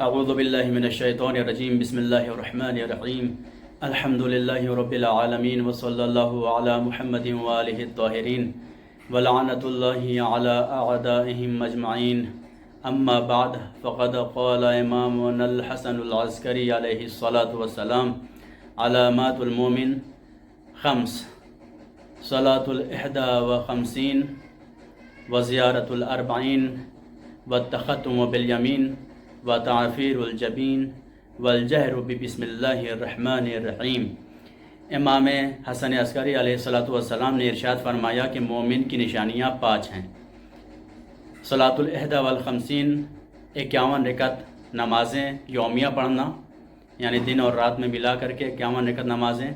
اعوذ باللہ من الشیطان الرجیم بسم اللہ الرحمن الرحیم الحمد للہ رب العالمین وصلی اللہ علی محمد وآلہ الطاہرین ولعنۃ اللہ علی اعدائہم اجمعین اما بعد فقد قال امامنا الحسن العسکری علیہ الصلاۃ والسلام علامات المومن خمس صلاۃ الاحدى وخمسین وزیارۃ الاربعین والتختم بالیمین وتعفیر الجبین والجہر بسم اللہ الرحمن الرحیم۔ امام حسن عسکری علیہ السلام نے ارشاد فرمایا کہ مومن کی نشانیاں 5 ہیں۔ صلاۃ الاحدى والخمسین 51 رکعت نمازیں یومیہ پڑھنا، یعنی دن اور رات میں ملا کر کے 51 رکعت نمازیں،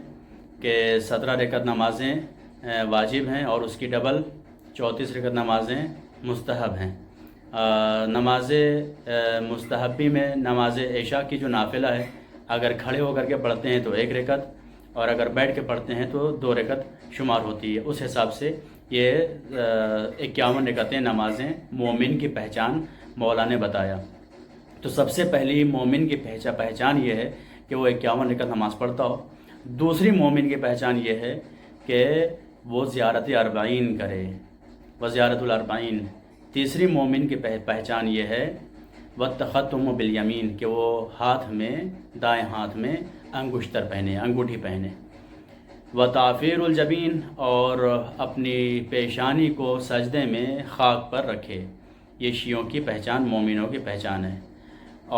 کہ 17 رکعت نمازیں واجب ہیں اور اس کی ڈبل 34 رکعت نمازیں مستحب ہیں۔ نماز مستحبی میں نماز عشاء کی جو نافلہ ہے، اگر کھڑے ہو کر کے پڑھتے ہیں تو 1 رکعت، اور اگر بیٹھ کے پڑھتے ہیں تو 2 رکعت شمار ہوتی ہے۔ اس حساب سے یہ 51 رکعتیں نمازیں مومن کی پہچان مولا نے بتایا۔ تو سب سے پہلی مومن کی پہچان یہ ہے کہ وہ 51 رکعت نماز پڑھتا ہو۔ دوسری مومن کی پہچان یہ ہے کہ وہ زیارت اربعین کرے، وہ زیارت الاربعین۔ تیسری مومن کی پہچان یہ ہے والتختم بالیمین، کہ وہ ہاتھ میں، دائیں ہاتھ میں انگشتر پہنے، انگوٹھی پہنے۔ وتعفیر الجبین، اور اپنی پیشانی کو سجدے میں خاک پر رکھے۔ یہ شیعوں کی پہچان، مومنوں کی پہچان ہے۔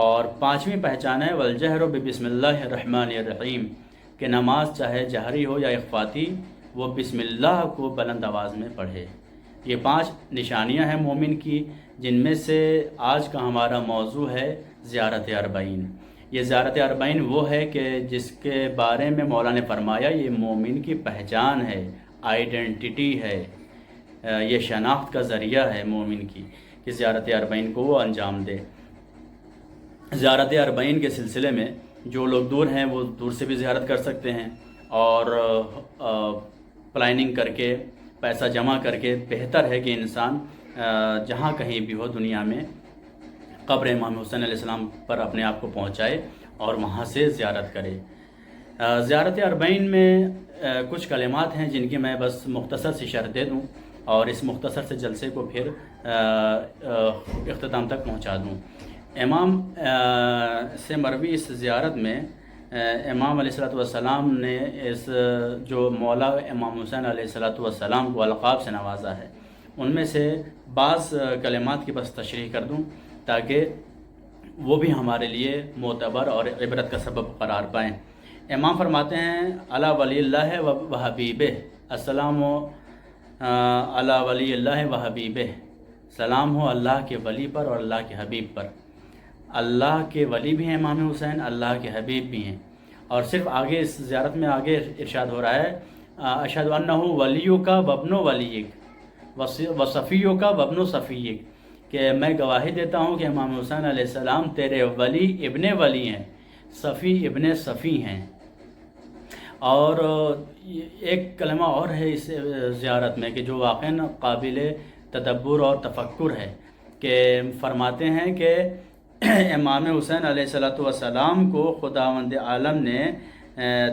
اور 5ویں پہچان ہے والجہر بسم اللہ الرحمن الرحیم، کہ نماز چاہے جہری ہو یا اخفاتی، وہ بسم اللہ کو بلند آواز میں پڑھے۔ یہ 5 نشانیاں ہیں مومن کی، جن میں سے آج کا ہمارا موضوع ہے زیارت اربعین۔ یہ زیارت اربعین وہ ہے کہ جس کے بارے میں مولا نے فرمایا یہ مومن کی پہچان ہے، آئیڈینٹی ہے، یہ شناخت کا ذریعہ ہے مومن کی، کہ زیارت اربعین کو وہ انجام دے۔ زیارت اربعین کے سلسلے میں جو لوگ دور ہیں وہ دور سے بھی زیارت کر سکتے ہیں، اور پلاننگ کر کے، پیسہ جمع کر کے بہتر ہے کہ انسان جہاں کہیں بھی ہو دنیا میں قبر امام حسین علیہ السلام پر اپنے آپ کو پہنچائے اور وہاں سے زیارت کرے۔ زیارت اربعین میں کچھ کلمات ہیں جن کی میں بس مختصر سی شرح دے دوں اور اس مختصر سے جلسے کو پھر اختتام تک پہنچا دوں۔ امام سے مروی اس زیارت میں امام علیہ السلام نے اس جو مولا امام حسین علیہ السلام کو القاب سے نوازا ہے، ان میں سے بعض کلمات کی بس تشریح کر دوں تاکہ وہ بھی ہمارے لیے معتبر اور عبرت کا سبب قرار پائیں۔ امام فرماتے ہیں علی ولی اللہ و حبیبہ، السلام علی ولی اللہ و حبیبہ، سلام ہو اللہ کے ولی پر اور اللہ کے حبیب پر۔ اللہ کے ولی بھی ہیں امام حسین، اللہ کے حبیب بھی ہیں۔ اور صرف آگے اس زیارت میں آگے ارشاد ہو رہا ہے اشہد انہ ولیک وابن ولیک وصفیک وابن صفیک، کہ میں گواہی دیتا ہوں کہ امام حسین علیہ السلام تیرے ولی ابن ولی ہیں، صفی ابن صفی ہیں۔ اور ایک کلمہ اور ہے اس زیارت میں کہ جو واقعاً قابل تدبر اور تفکر ہے، کہ فرماتے ہیں کہ امام حسین علیہ السلام کو خداوند عالم نے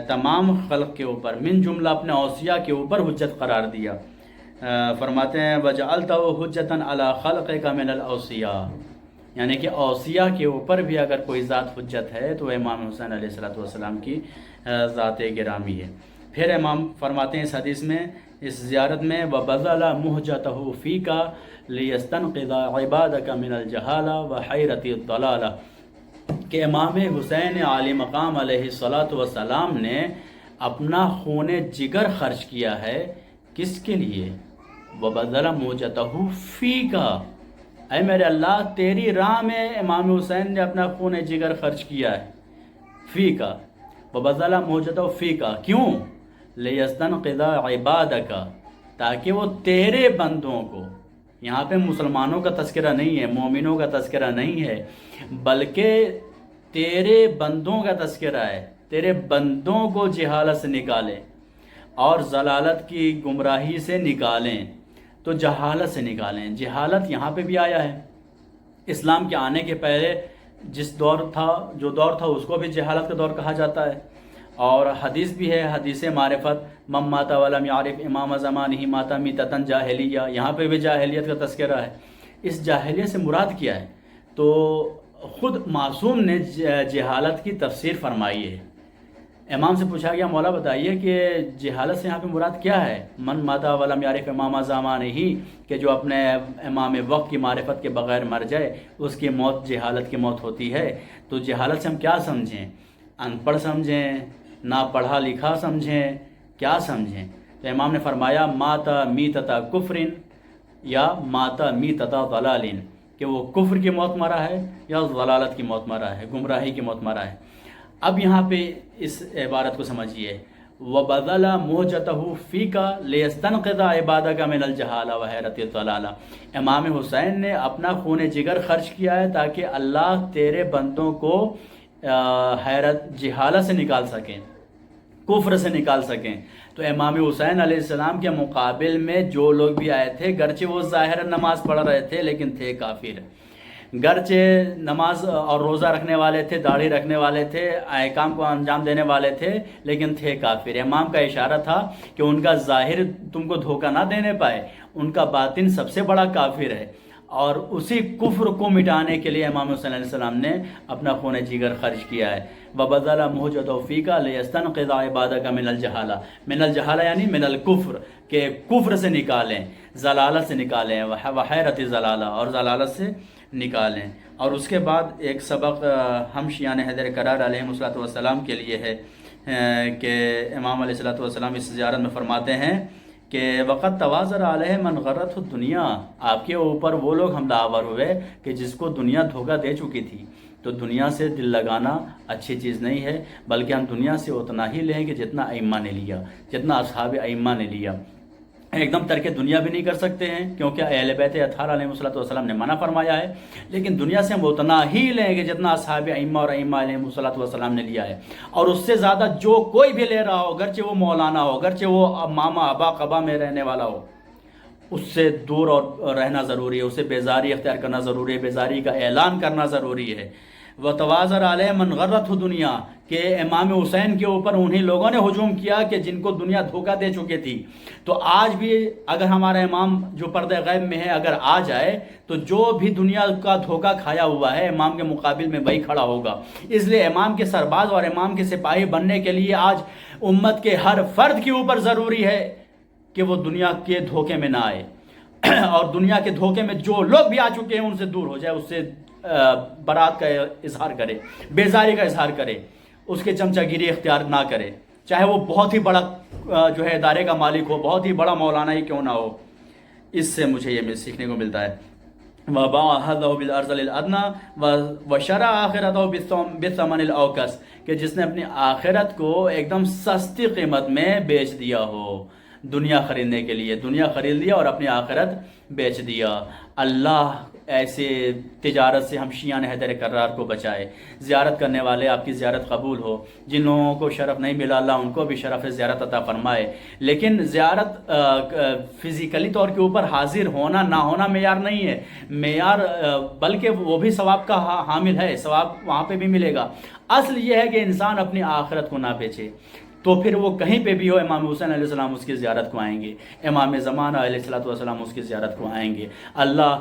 تمام خلق کے اوپر من جملہ اپنے اوصیاء کے اوپر حجت قرار دیا۔ فرماتے ہیں وَجَعَلْتَهُ حُجَّةً عَلَى خَلْقِكَ مِنَ الْأَوْصِيَاءِ، یعنی کہ اوصیاء کے اوپر بھی اگر کوئی ذات حجت ہے تو امام حسین علیہ السلام کی ذات گرامی ہے۔ پھر امام فرماتے ہیں اس حدیث میں، اس زیارت میں وَبَذَلَ مُحْجَتَهُ فِيكَ لِيَسْتَنْقِذَ عِبَادَكَ مِنَ الْجَهَالَةِ وَحَيْرَةِ الضَّلَالَةِ، کہ امام حسین عالی مقام علیہ السلام نے اپنا خون جگر خرچ کیا ہے، کس کے لیے؟ وَبَذَلَ مُحْجَتَهُ فِيكَ، اے میرے اللہ تیری راہ میں امام حسین نے اپنا خون جگر خرچ کیا ہے۔ فِيكَ وَبَذَلَ مُحْجَتَهُ فِيكَ، کیوں؟ لِيَسْتَنْقِذَ عِبَادَكَ، تاکہ وہ تیرے بندوں کو، یہاں پہ مسلمانوں کا تذکرہ نہیں ہے، مومنوں کا تذکرہ نہیں ہے، بلکہ تیرے بندوں کا تذکرہ ہے، تیرے بندوں کو جہالت سے نکالیں اور ضلالت کی گمراہی سے نکالیں۔ تو جہالت سے نکالیں، جہالت یہاں پہ بھی آیا ہے، اسلام کے آنے کے پہلے جس دور تھا جو دور تھا اس کو بھی جہالت کا دور کہا جاتا ہے، اور حدیث بھی ہے، حدیث معرفت من مات ولم یعرف امام زمانہ مات میتۃ جاہلیہ، یہاں پہ بھی جاہلیت کا تذکرہ ہے۔ اس جاہلیت سے مراد کیا ہے؟ تو خود معصوم نے جہالت کی تفسیر فرمائی ہے۔ امام سے پوچھا گیا مولا بتائیے کہ جہالت سے یہاں پہ مراد کیا ہے؟ من مات ولم یعرف امام زمانہ ہی، کہ جو اپنے امام وقت کی معرفت کے بغیر مر جائے اس کی موت جہالت کی موت ہوتی ہے۔ تو جہالت سے ہم کیا سمجھیں؟ ان پڑھ سمجھیں، نہ پڑھا لکھا سمجھیں، کیا سمجھیں؟ تو امام نے فرمایا ماتا میتۃ کفر یا ماتا میتۃ ضلال، کہ وہ کفر کی موت مرا ہے یا ضلالت کی موت مرا ہے، گمراہی کی موت مرا ہے۔ اب یہاں پہ اس عبارت کو سمجھیے، وَبَذَلَ مُوجَتَهُ فِيكَ لِيَسْتَنْقِذَ عِبَادَكَ مِنَ الْجَهَالَةِ وَحَيْرَةِ الضَّلَالَةِ۔ امام حسین نے اپنا خون جگر خرچ کیا ہے تاکہ اللہ تیرے بندوں کو حیرت جہالت سے نکال سکیں، کفر سے نکال سکیں۔ تو امام حسین علیہ السلام کے مقابل میں جو لوگ بھی آئے تھے، گرچہ وہ ظاہر نماز پڑھ رہے تھے لیکن تھے کافر، گرچہ نماز اور روزہ رکھنے والے تھے، داڑھی رکھنے والے تھے، احکام کو انجام دینے والے تھے، لیکن تھے کافر۔ امام کا اشارہ تھا کہ ان کا ظاہر تم کو دھوکہ نہ دینے پائے، ان کا باطن سب سے بڑا کافر ہے، اور اسی کفر کو مٹانے کے لیے امام حسین علیہ السلام نے اپنا خون جگر خرچ کیا ہے۔ وَبَذَلَ مُوجَتَهُ فِيكَ لِيَسْتَنْقِذَ عِبَادَكَ مِنَ الْجَهَالَةِ، من الجہالہ یعنی من الکفر، کہ کفر سے نکالیں، ضلالت سے نکالیں، وحیرت ضلالہ، اور ضلالت سے نکالیں۔ اور اس کے بعد ایک سبق ہم شیعان حیدر کرار علیہ السلام کے لیے ہے کہ امام علیہ السلام اس زیارت میں فرماتے ہیں کہ وقت توازر علیہ من غرت الدنیا، آپ کے اوپر وہ لوگ حملہ آور ہوئے کہ جس کو دنیا دھوکہ دے چکی تھی۔ تو دنیا سے دل لگانا اچھی چیز نہیں ہے، بلکہ ہم دنیا سے اتنا ہی لیں کہ جتنا ائمہ نے لیا، جتنا اصحاب ائمہ نے لیا۔ ایک دم ترک دنیا بھی نہیں کر سکتے ہیں کیونکہ اہل بیت اطہار علیہ السلام نے منع فرمایا ہے، لیکن دنیا سے ہم اتنا ہی لیں گے جتنا اصحاب ائمہ اور ائمہ علیہ السلام نے لیا ہے، اور اس سے زیادہ جو کوئی بھی لے رہا ہو، گرچہ وہ مولانا ہو، گرچہ وہ ماما ابا قبا میں رہنے والا ہو، اس سے دور اور رہنا ضروری ہے، اسے بیزاری اختیار کرنا ضروری ہے، بیزاری کا اعلان کرنا ضروری ہے۔ وَتَوَازَرَ عَلَيْهِ مَنْ غَرَّتْهُ دُنْيَا، کہ امام حسین کے اوپر انہی لوگوں نے ہجوم کیا کہ جن کو دنیا دھوکہ دے چکی تھی۔ تو آج بھی اگر ہمارا امام جو پردہ غیب میں ہے اگر آ جائے تو جو بھی دنیا کا دھوکہ کھایا ہوا ہے امام کے مقابل میں وہی کھڑا ہوگا۔ اس لیے امام کے سرباز اور امام کے سپاہی بننے کے لیے آج امت کے ہر فرد کے اوپر ضروری ہے کہ وہ دنیا کے دھوکے میں نہ آئے، اور دنیا کے دھوکے میں جو لوگ بھی آ چکے ہیں ان سے دور ہو جائے، اس سے برات کا اظہار کرے، بیزاری کا اظہار کرے، اس کے چمچہ گیری اختیار نہ کرے، چاہے وہ بہت ہی بڑا جو ہے ادارے کا مالک ہو، بہت ہی بڑا مولانا ہی کیوں نہ ہو۔ اس سے مجھے یہ سیکھنے کو ملتا ہے۔ وَبَاعَ أَهْلَهُ بِالْأَرْذَلِ الْأَدْنَىٰ وَشَرَعَ آخِرَتَهُ بِالثَّمَنِ الْأَوْكَسِ، کہ جس نے اپنی آخرت کو ایک دم سستی قیمت میں بیچ دیا ہو، دنیا خریدنے کے لیے دنیا خرید لیا اور اپنی آخرت بیچ دیا۔ اللہ ایسے تجارت سے ہم شیعان حیدر کرار کو بچائے۔ زیارت کرنے والے آپ کی زیارت قبول ہو، جن لوگوں کو شرف نہیں ملا اللہ ان کو بھی شرف زیارت عطا فرمائے۔ لیکن زیارت فزیکلی طور کے اوپر حاضر ہونا نہ ہونا معیار نہیں ہے، معیار بلکہ وہ بھی ثواب کا حامل ہے، ثواب وہاں پہ بھی ملے گا۔ اصل یہ ہے کہ انسان اپنی آخرت کو نہ بیچے، تو پھر وہ کہیں پہ بھی ہو امام حسین علیہ السلام اس کی زیارت کو آئیں گے، امام زمانہ علیہ السلام اس کی زیارت کو آئیں گے۔ اللہ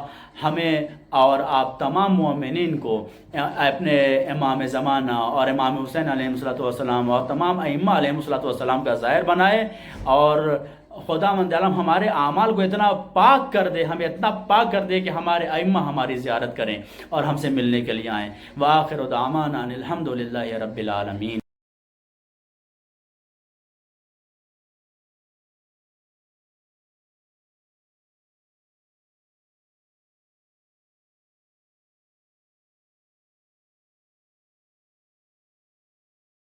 ہمیں اور آپ تمام مومنین کو اپنے امام زمانہ اور امام حسین علیہ السلام اور تمام ائمہ علیہ السلام کا ظاہر بنائے، اور خدا مند عالم ہمارے اعمال کو اتنا پاک کر دے، ہمیں اتنا پاک کر دے کہ ہمارے ائمہ ہماری زیارت کریں اور ہم سے ملنے کے لیے آئیں۔ وآخر دعوانا ان الحمد للہ رب العالمین۔